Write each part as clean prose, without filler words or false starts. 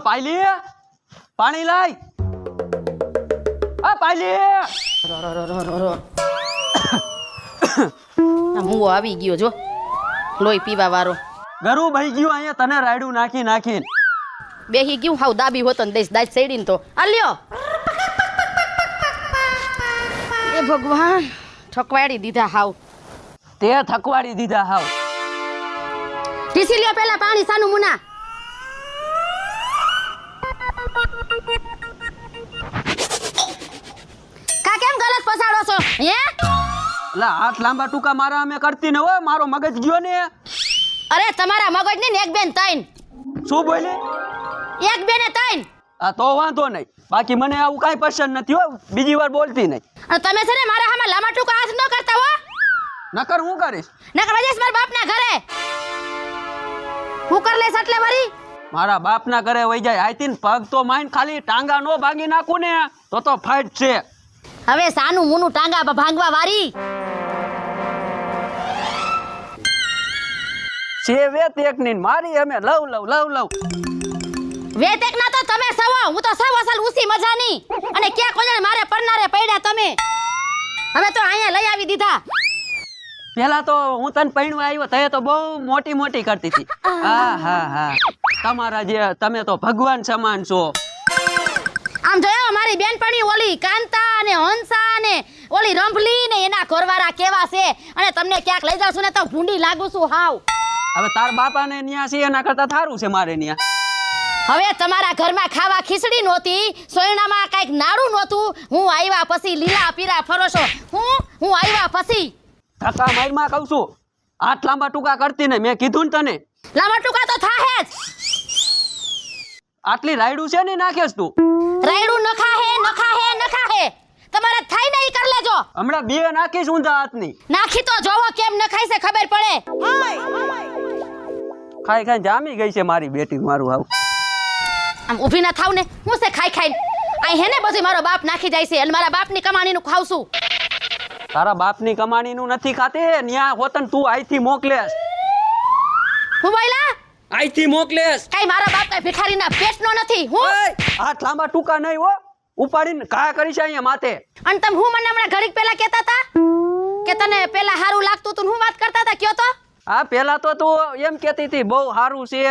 પાયલી પાણી લાય. પાયલી હું આવી ગયો જો લોહી પીવા વાળો. ગરું ભાઈ ગયું અહીંયા તને રાયડું નાખી નાખીને બેહી ગયું હાવ દાબી હોતો ને દઈશ દાજ સડીને તો આલ્યો. એ ભગવાન ઠકવાડી દીધા હાવ. તે થકવાડી દીધા હાવ. ટીસી લ્યો પેલા પાણી સાનું મુના. કા કેમ ગલત પસાડો છો હે? એટલે હાથ લાંબા ટૂંકા મારા અમે કરતી ને હો મારો મગજ ગયો ને. અરે તમારા મગજ ને એક બેન તૈન. શું બોલે? એક બેને તૈન. આ તો વાંધો નહીં, બાકી મને આવું કાંઈ પસંદ નથી હો, બીજી વાર બોલતી નહીં. અને તમે છે ને મારા હામાં લાંબા ટૂંકા હાથ ન કરતા હો. નકર હું કરીશ? નકર વજેશ મારા બાપના ઘરે હું કર લેસ એટલે વરી. મારા બાપના ઘરે વઈ જાય આઈતીન પગ તો માઈન ખાલી ટાંગા નો ભાગી નાખું ને તો ફાઈટ છે. હવે સાનું મુનું ટાંગા ભાંગવા વારી છે વેત એક ની મારી અમે લવ વેતેક ના તો તમે સવો, હું તો સવ અસલ ઉસી મજાની. અને કે કોને મારે પરનારે પડ્યા તમે. હવે તો અહીંયા લઈ આવી દીધા. પેલા તો હું તને પૈણવા આવ્યો તે તો બહુ મોટી મોટી કરતી હતી. હા તમારા જે તમે તો ભગવાન સમાન છો. આમ જોયો મારી બેનપણી ઓલી કાંતા અને હંસા અને ઓલી રંભલી ને એના ઘરવાળા કેવા છે. અને તમને ક્યાંક લઈ જાવ છું ને તો ભૂંડી લાગુ છું હાવ. હવે તાર બાપા ને ન્યા છે એના કરતા થારું છે મારે ન્યા. હવે તમારા ઘરમાં ખાવા ખીચડી નહોતી, સોયણામાં કઈક નાડું નહોતું. હું આવ્યા પછી લીલા પીરા ફરોશો. હું આવ્યા પછી ધક્કા મારમાં કહું છું હાથ લાંબા ટૂંકા કરતી ને મેં કીધું ને તને. લાંબા ટૂંકા તો થાહે જ. આટલી રાયડું છે ને નાખેસ તું? રાયડું નખાહે તમારે થાય ને ઈ કર લેજો. હમણાં બે નાખીશ ઊંધા હાથની. નાખી તો જોવો કેમ નખાય છે ખબર પડે. ખાઈ જામી ગઈ છે મારી બેટી. મારું આવું આમ ઊભી ના થાવ ને હું છે ખાઈ આ હેને બધું મારો બાપ નાખી જાય છે અને મારા બાપની કમાણીનું ખાવ છું. તારા બાપની કમાણીનું નથી ખાતે ન્યા હોતન તું આઈથી મોકલેસ. હું બોયલા આઈથી મોકલેસ. કાઈ મારા બાપ કાઈ ભિખારીના પેટનો નથી. હું હાથ લાંબા ટૂંકા નહીં હો, ઉપાડીને કા કરી છે અહીંયા માથે. અને તમે હું મને હમણાં ઘડીક પહેલા કહેતા હતા કે તને પહેલા હારું લાગતું તું, હું વાત કરતા હતા કયો તો? હા પેલા તો તું એમ કહેતી હતી બહુ હારું છે.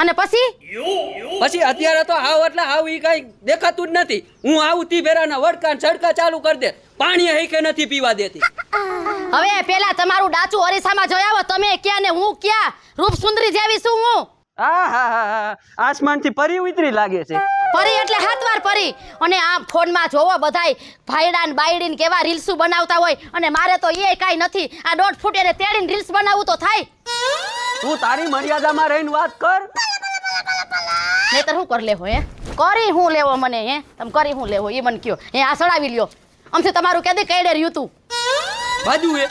અને પછી અત્યારે તો હાવ એટલે હાવ ઈ કઈ દેખાતું જ નથી. હું આવું તી ભેરાના વડકા છડકા ચાલુ કરી દે, પાણી હઈ કે નથી પીવા દેતી. હવે પેલા તમારું ડાચું અરીસામાં જોઈ આવો. તમે ક્યાં ને હું ક્યાં, રૂપ સુંદરી જેવી છું હું. આસમાનથી પરી ઉતરી લાગે છે. પરી એટલે હાથવાર પરી. અને આ ફોનમાં જોવો બધાય ભાઈડા ને બાયડીને કેવા રીલ્સ બનાવતા હોય. અને મારે તો એ કાઈ નથી. આ 1.5 ફૂટ એને તેડીને રીલ્સ બનાવવું તો થાય. તું તારી મર્યાદામાં રહીને વાત કર. નહીતર હું કર લેવો હે? કરી હું લેવો મને હે? તમે કરી હું લેવો એ મને કયો હે? આ સડાવી લ્યો. આમથી તમારું કેદી કઈડે રહ્યું તું બાજુ હે.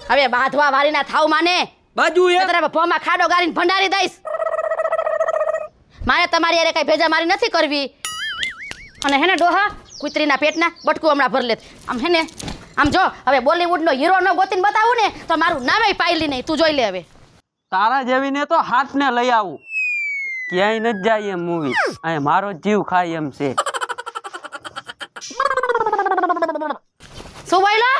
હવે બાંધવા વારીના થાવ માને બાજુ હે. તારા ભોમાં ખાડો ગારીને ભંડારી દઈશ. મારે તમારી અરે કઈ ભેજા મારી નથી કરવી. અને હેને ડોહા કુતરીના પેટના બટકું હમણાં ભર લેત. આમ હેને આમ જો હવે બોલીવુડનો હીરો નો ગોતીને બતાવું ને તો મારું નામે પાયલી નહીં. તું જોઈ લે હવે. તારા જેવીને તો હાથને લઈ આવું. ક્યાંય નથી જાય એમ મૂવી. અહીંયા મારો જીવ ખાય એમ છે. શું બોલો?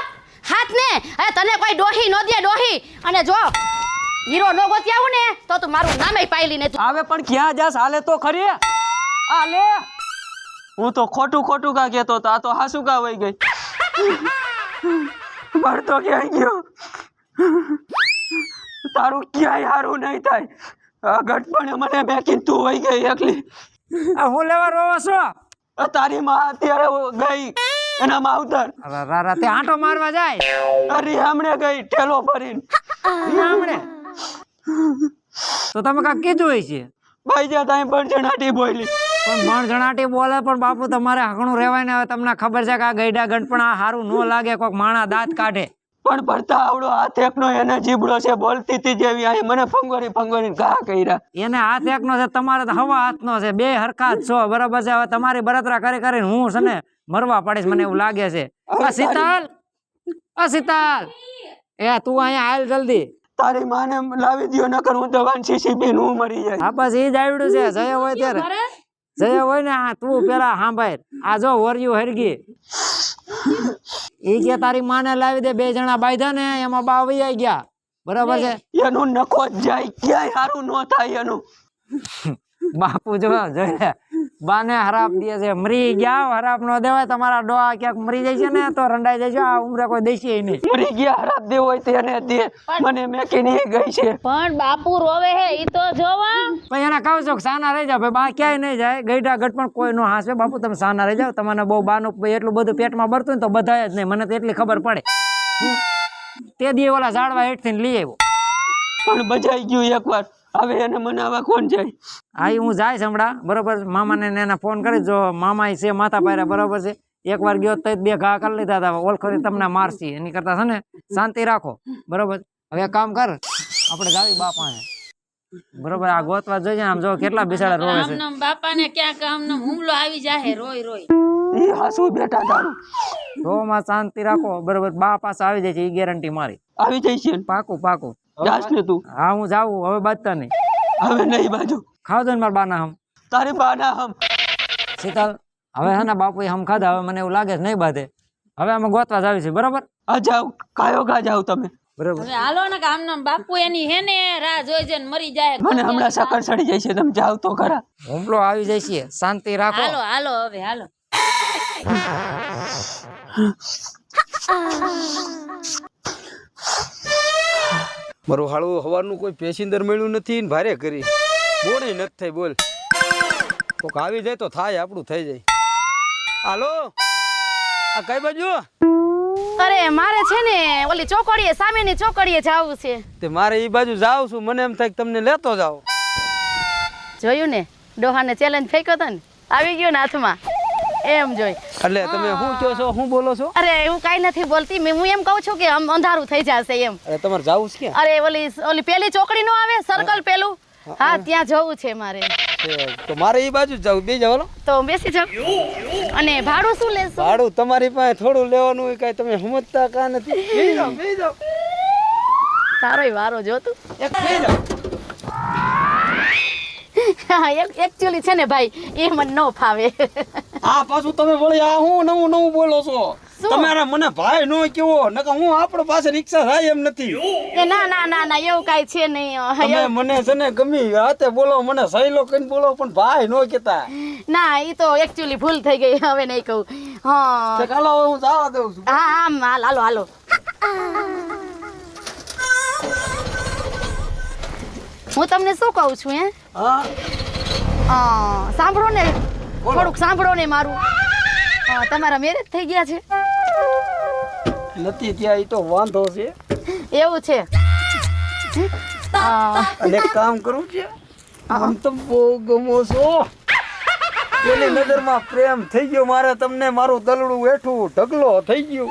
હાથ ને હવે તને કોઈ ડોહી નો દે ડોહી. અને જો હીરો નો ગોતી આવું ને તો તું મારું નામે પાયલી નહીં. આવે પણ ક્યાં જાસ હાલે તો ખરી. આ લે હું તો ખોટું કા કહેતો તો આ તો હાસુ કા વઈ ગઈ. ભરતો ક્યાંય ગયો. તારું ક્યાંય હારું નહીં થાય. આ ગટપણે મને બેકીને તું વઈ ગઈ એકલી. આ હું લેવા રોવો છો? તારી માં અત્યારે ગઈ એના માવતર. તે આંટો મારવા જાય. અરે હમણે ગઈ ઠેલો ભરીને. હમણે તો તમે કાંક કીધું હોય છે ભાઈ જા તાઈ પણ જણાટી બોલી. પણ મણ જણાટી બોલે પણ બાપુ તમારે હકણું રહેવાય ને. હવે તમને ખબર છે કે આ ગઈડા ગણપણ આ હારું ન લાગે. કોઈક માણા દાંત કાઢે. પણ ભરતા આવડો હાથ એકનો એને જીબડો છે બોલતી હતી જેવી. અહીં મને ફંગોરી ઘા કર્યા. એને હાથ એકનો છે, તમારે તો હવા હાથનો છે. બે હરખા જ છો બરાબર છે. હવે તમારી બળતરા કરીને હું છે ને મરવા પડીશ મને એવું લાગે છે. શીતલ એ તું અહીંયા હાલ જલ્દી. તારી માને લાવી દ્યો નકર હું દવાન શીશી પીને હું મરી જાય. આ બસ ઈ જ આવડ્યું છે જય હોય ત્યારે જય હોય ને આ તું પેલા સાંભળ આ જો વરિયું હરગી ઈ કે તારી માને લાવી દે 2 જણા બાંધ્યા ને એમાં બા વહી ગયા બરાબર છે એનું નખો જ જાય ક્યાંય સારું ન થાય એનું. બાપુ જો જોઈ બાને હરાપ દે છે મરી ગયા હરાપ નો દેવાય તમારા ડોહા ક્યાંક મરી જાય છે ને તો રંડાઈ જાય છે આ ઉમરે કોઈ દેશે નહીં મરી ગયા હરાપ દેવો હોય તેને દે મને મેકીને ઈ ગઈ છે. પણ બાપુ રોવે હે ઈ તો જોવા. પણ એને કહું છું કે સાના રહી જાવ ભાઈ બા ક્યાંય નહીં જાય ગઈઢા ગઢ પણ કોઈ નો હાંસે બાપુ તમે સાના રહી જાવ તમને બહુ બાનું એટલું બધું પેટમાં ભરતું ને તો બધાય જ નહીં મને તો એટલી ખબર પડે તે દી ઓલા ઝાડવા હેઠથી લઈ આવ્યો પણ બજાઈ ગયું એકવાર હવે એને મનાવા કોણ જાય. હા હું જાય હમણાં બરોબર મામાને ને એને ફોન કરી જો મામા છે માથા પાયરા બરોબર છે એકવાર ગયો તો 2 ઘા કરી લીધા હતા ઓળખોથી તમને મારશી એની કરતા છે ને શાંતિ રાખો બરોબર. હવે એક કામ કર આપણે જાવી બાપાને બરોબર આ ગોતવા જોઈએ આમ જો કેટલા બિચારા રોવે છે બાપાને ક્યાંક આમનો હુમલો આવી જાહે રોય રોય. ઈ હાસુ બેટા તારું રોમાં શાંતિ રાખો બરોબર બા પાસે આવી જાય છે એ ગેરંટી મારી આવી જાય છે ને? પાકું પાકું જાસ ને તું? હા હું જાઉં હવે બાજતા નહીં હવે નહીં બાજુ ખાવ દો ને મારા બાના હમ તારી બાના હમ. શીતલ હવે હે ને બાપુ હમ ખાધા હવે મને એવું લાગે છે નહીં બાધે હવે અમે ગોતવા જાવી છે બરોબર આ જાવ કાયો ગા જાવ તમે બરોબર હવે હાલો ને કે આમનો બાપુ એની હે ને રાહ જોઈ જઈને મરી જાય. મને હમણાં સકર ચડી જાય છે તમે જાવ તો ખરા. હુમલો આવી જાય છે શાંતિ રાખો હાલો હાલો હવે હાલો. મારું હાળું હવારનું કોઈ પેસેન્જર મળ્યું નથી ને ભારે કરી બોને નથી થઈ બોલ કોક આવી જાય તો થાય આપણું થઈ જાય. હાલો આ કઈ બાજુ? અરે મારે છે ને ઓલી ચોકડીએ સામેની ચોકડીએ જાવું છે. તે મારે એ બાજુ જાઉં છું મને એમ થાય કે તમને લેતો જાવ. જોયું ને ડોહાને ચેલેન્જ ફેંક્યો હતો ને આવી ગયો ને હાથમાં એમ જોઈ. એટલે તમે શું કહો છો શું બોલો છો? અરે હું કાઈ નથી બોલતી હું એમ કહું છું કે આમ અંધારું થઈ જશે એમ. અરે તમારે જાવું છે ક્યાં? અરે ઓલી પેલી ચોકડી નો આવે સર્કલ પેલું હા ત્યાં જવું છે મારે. તો મારે એ બાજુ જ જાવું બે જાવ. તો બેસી જાવ. અને ભાડું શું લેશો? ભાડું તમારી પાસે થોડું લેવાનું હોય કાંઈ તમે સમજતા કા નથી. બે જાવ બે જાવ. તારોય વારો જોતું. એક બે જાવ. એકચ્યુઅલી છે ને ભાઈ એ મને ન ફાવે. આ પાછું તમે વળી આ હું નવું નવું બોલો છો. શું? તમારા મને ભાઈ નો કેવો નકર હું આપણા પાસે રિક્ષા થાય એમ નથી. એ ના ના ના ના એવું કાઈ છે નહીં. તમે મને છે ને ગમી હાથે બોલો મને સહેલો કઈને બોલો પણ ભાઈ નો કેતા. ના ઈ તો એકચ્યુઅલી ભૂલ થઈ ગઈ હવે નહીં કહું. હા તે કાલો હું જવા દઉં છું. હા આમ હાલો હાલો. હું તમને શું કહું છું હે હા સાંભળો ને થોડુંક સાંભળો ને મારું. તમારા મેરેજ થઈ ગયા છે? નથી ત્યાં ઈ તો વાંધો છે. એવું છે? અને એક કામ કરું છે મને તો બહુ ગમો છો. પેલી નજરમાં પ્રેમ થઈ ગયો મારે તમને મારું દલડું એઠું ઢગલો થઈ ગયું.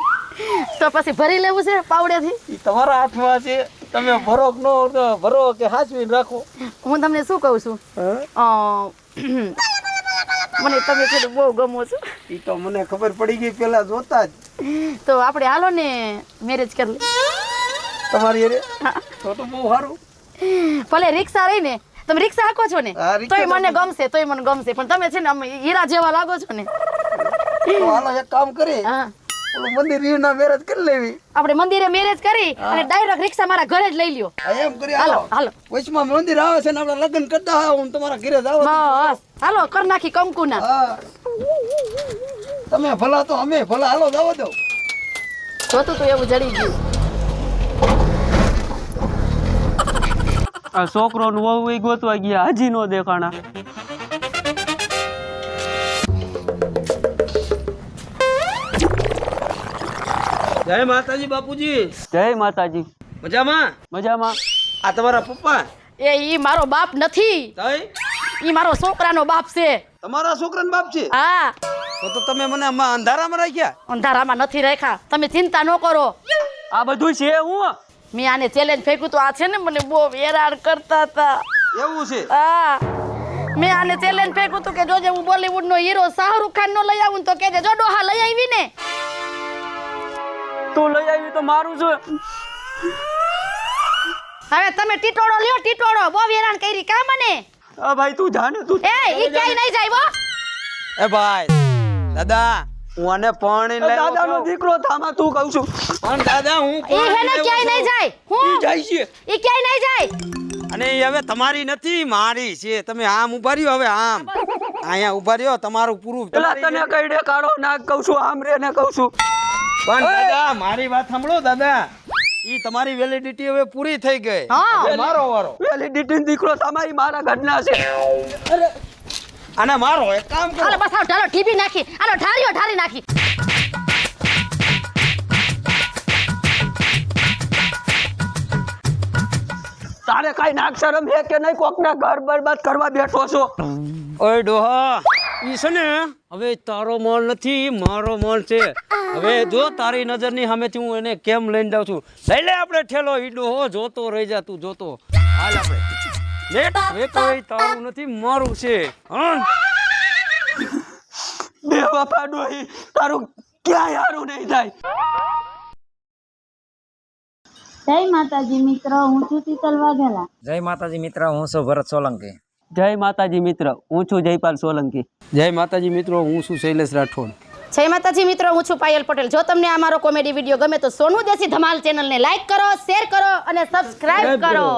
તો પછી ભરી લેવું છે પાવડેથી? ઈ તમારા હાથમાં છે તમે ભરો કે નો ભરો કે હાચવીને રાખો. હું તમને શું કહું છું મને તમે છે બહુ ગમો છો. ઈ તો મને ખબર પડી ગઈ પેલા જોતા જ. તો આપણે હાલો ને મેરેજ કરી લે. તમારી અરે તો બહુ સારું. ભલે રિક્ષા રહી ને તમે રિક્ષા હાકો છો ને હા, રિક્ષા તોય મને ગમશે પણ તમે છે ને આમ હીરા જેવા લાગો છો ને. તો હાલો એક કામ કરી હા ઓલું મંદિર ના મેરેજ કરી લેવી. આપણે મંદિરે મેરેજ કરી અને ડાયરેક્ટ રિક્ષા મારા ઘરે જ લઈ લ્યો. એમ કરી હાલો હાલો હાલો વચમાં મંદિર આવે છે ને આપણે લગ્ન કરતા હું તમારા ઘરે જાવ. બસ હાલો કર નાખી કંકુના. હા તમે ભલા તો અમે ભલા હાલો જાવ દો. જોતું તું એવું જડી ગયું. આ છોકરો વહુ ગોતવા ગયા હજી નો દેખાણા. જય માતાજી બાપુજી. જય માતાજી. મજામાં? મજામાં. આ તમારા પપ્પા? ઈ મારો બાપ નથી, તઈ ઈ મારો છોકરાનો બાપ છે. તમારા છોકરાનો બાપ છે? હા તો તમે મને અંધારામાં રાખ્યા. અંધારામાં નથી રાખ્યા, તમે ચિંતા ન કરો. આ બધું છે હું મેં આને ચેલેન્જ ફેંક્યું તો આ છે ને મને બહુ હેરાન કરતા હતા. એવું છે? હા મેં આને ચેલેન્જ ફેંક્યું હતું કે જોજે હું બોલીવુડ નો હીરો શાહરુખ ખાન નો લઈ આવું તો કેજે જો ડોહા લઈ આવી ને. તું લઈ આવી તો મારું છું. હવે તમે ટીટોળો લ્યો ટીટોળો બહુ હેરાન કરી કા મને આ ભાઈ તું જાને તું એ ઈ ક્યાંય નહીં જાય હો એ ભાઈ દાદા હું આને પરણી લાવ્યો દાદાનો છું. દીકરો થામા તું કહું છું પણ દાદા હું ઈ હેને ક્યાંય નહીં જાય હું જાય છે ઈ ક્યાંય નહીં જાય અને એ હવે તમારી નથી મારી છે. તમે આમ ઉભા રહ્યો હવે આમ અહીંયા ઉભા રહ્યો તમારું પૂરું પેલા તને કઈડે કાઢો નાક કહું છું આમ રે ને કહું છું પણ દાદા મારી વાત સાંભળો દાદા ઈ તમારી વેલિડિટી હવે પૂરી થઈ ગઈ હા. હવે મારો વારો વેલિડિટી દીકરો થામા ઈ મારા ઘરના છે અને મારો એક કામ કરો હાલો બસ હાલો ઢાલો ટીપી નાખી હાલો ઢારીઓ ઢારી નાખી તારે કઈ નાક શરમ હે કે નહીં કોકના ઘર બરબાદ કરવા બેઠો છો ઓય ડોહા ઈ છે ને હવે તારો મોલ નથી મારો મોલ છે. હવે જો તારી નજરની સામેથી હું એને કેમ લઈને જાઉં છું લઈ લે આપણે ઠેલો ઈ ડોહો જોતો રહી જા તું જોતો હાલ આપણે લેટ હવે કોઈ તારું નથી મારું છે હા બે બાપા ડોહી તારું ક્યાંય હારું નહીં થાય જય માતાજી મિત્ર હું છું શીતલ વાઘેલા. જય માતાજી મિત્ર હું છું ભરત સોલંકી. જય માતાજી મિત્ર હું છું જયપાલ સોલંકી. જય માતાજી મિત્રો હું છું શૈલેષ રાઠોડ. જય માતાજી મિત્રો હું છું પાયલ પટેલ. જો તમને આ મારો કોમેડી વિડીયો ગમે તો સોનુ દેશી ધમાલ ચેનલને લાઈક કરો શેર કરો અને સબસ્ક્રાઇબ કરો.